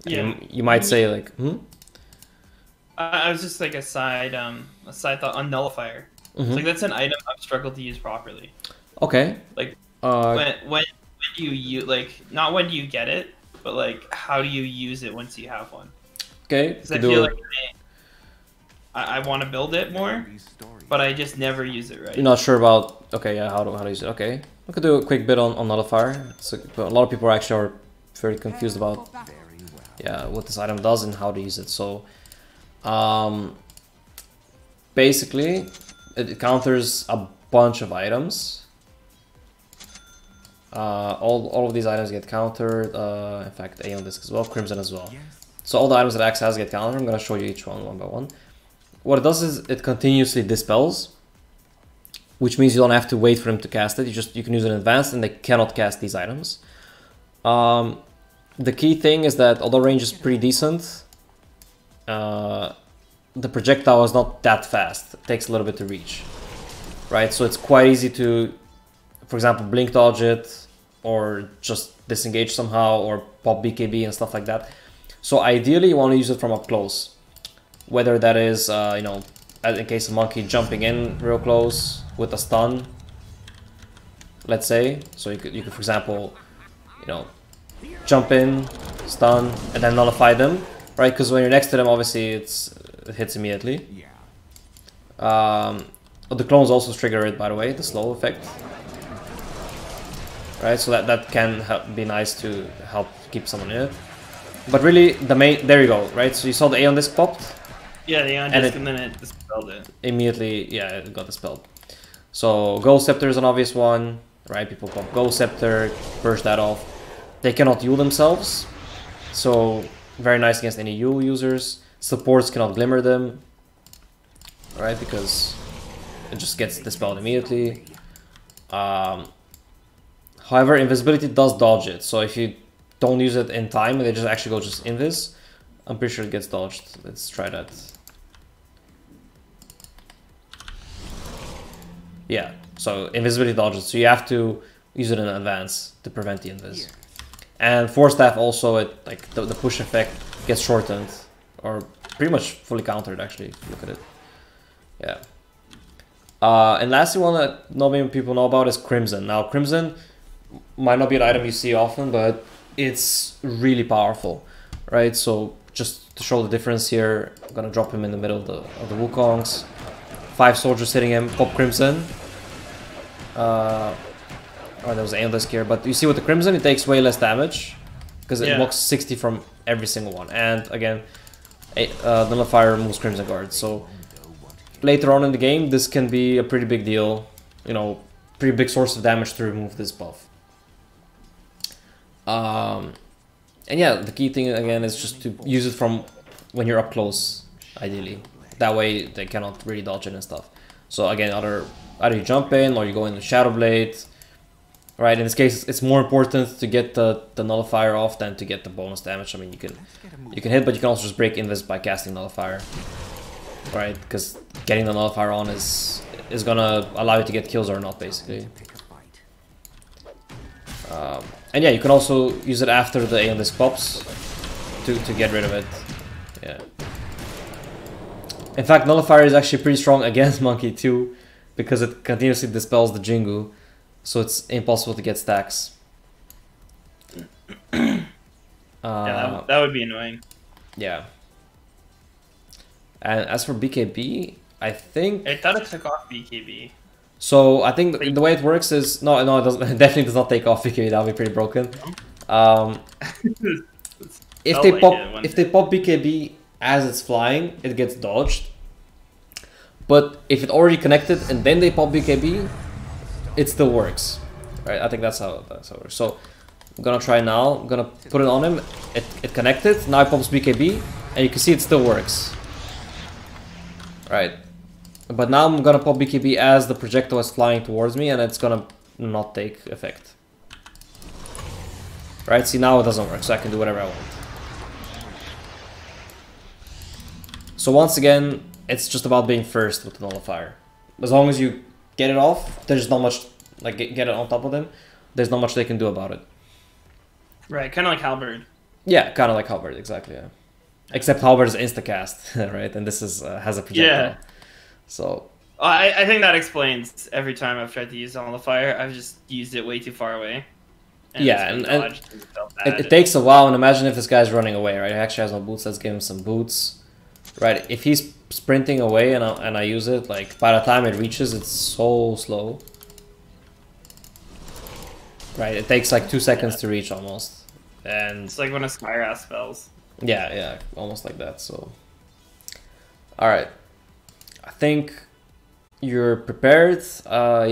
Yeah. You might say like, I was just like a side thought on Nullifier. It's like that's an item I've struggled to use properly. Okay. Like Uh, when do you like not when do you get it, but like how do you use it once you have one? okay. Because I feel like I want to build it more, but I just never use it right. You're not sure about, okay, yeah, how to use it. Okay. I could do a quick bit on Nullifier. A lot of people actually are very confused about, yeah, what this item does and how to use it. So, basically, it counters a bunch of items. All of these items get countered. In fact, A on disc as well, Crimson as well. So all the items that Axe has get countered. I'm gonna show you each one by one. What it does is it continuously dispels, which means you don't have to wait for him to cast it. You can use it in advance, and they cannot cast these items. The key thing is that although range is pretty decent, the projectile is not that fast. It takes a little bit to reach, right? So it's quite easy to, for example, blink dodge it, or just disengage somehow, or pop BKB and stuff like that. So ideally, you want to use it from up close. Whether that is, you know, in case of Monkey jumping in real close with a stun, let's say. So you could, for example, you know, jump in, stun, and then nullify them, right? Because when you're next to them, obviously it hits immediately. The clones also trigger it, by the way, the slow effect. Right, so that can be nice to help keep someone in it. But really, the main, there you go, right? So you saw the Aeon Disc popped. Yeah, the Aeon Disc, and then it dispelled it. Immediately, yeah, it got dispelled. So Gold Scepter is an obvious one, right? People pop Gold Scepter, burst that off. They cannot heal themselves, so very nice against any Yule users. Supports cannot Glimmer them, right? Because it just gets dispelled immediately. However, invisibility does dodge it, so if you don't use it in time and they just actually go just invis, I'm pretty sure it gets dodged. Let's try that. Yeah, so invisibility dodges, so you have to use it in advance to prevent the invis. And Force Staff also, it like the push effect gets shortened, or pretty much fully countered actually, if you look at it. Yeah. And lastly, one that not many people know about is Crimson. Now, Crimson might not be an item you see often, but it's really powerful, right? So just to show the difference here, I'm gonna drop him in the middle of the Wukongs. 5 soldiers hitting him, pop Crimson. Oh, there was an Aeon Disc here, but you see with the Crimson, it takes way less damage because it blocks 60 from every single one. And again, Nullifier removes Crimson Guard. So later on in the game, this can be a pretty big deal, you know, pretty big source of damage to remove this buff. And yeah, the key thing again is just to use it from when you're up close, ideally. That way they cannot really dodge it and stuff. So again, either you jump in or you go into Shadow Blade. Right, in this case, it's more important to get the Nullifier off than to get the bonus damage. I mean, you can hit, but you can also just break invis by casting Nullifier. Right, because getting the Nullifier on is gonna allow you to get kills or not, basically. And yeah, you can also use it after the Aeon Disc pops to get rid of it. Yeah. In fact, Nullifier is actually pretty strong against Monkey too, because it continuously dispels the Jingu. So it's impossible to get stacks. Yeah, that would be annoying. Yeah. And as for BKB, I think... I thought it took off BKB. So I think the way it works is... No, it doesn't. It definitely does not take off BKB. That would be pretty broken. If they pop BKB as it's flying, it gets dodged. But if it already connected and then they pop BKB, it still works, right? I think that's how it works. So I'm gonna try now. I'm gonna put it on him. It connected. Now it pops BKB, and you can see it still works, right? But now I'm gonna pop BKB as the projectile is flying towards me, and it's gonna not take effect, right? See, now it doesn't work, so I can do whatever I want. So once again, it's just about being first with the Nullifier. As long as you get it off, there's not much, like, get it on top of them, there's not much they can do about it. Right, kind of like Halberd. Yeah, kind of like Halberd, exactly. Yeah. Except Halberd is instacast, right? And this is has a projectile. Yeah. So I think that explains every time I've tried to use Nullifier, I've just used it way too far away. And yeah, it's been and dodged and felt it bad. takes a while. And imagine if this guy's running away, right? He actually has no boots. Let's give him some boots, right? If he's sprinting away and I use it, like by the time it reaches, it's so slow. Right, it takes like 2 seconds to reach almost, and It's like when a Skyrath spells. yeah, almost like that. So, all right, I think you're prepared. Yeah.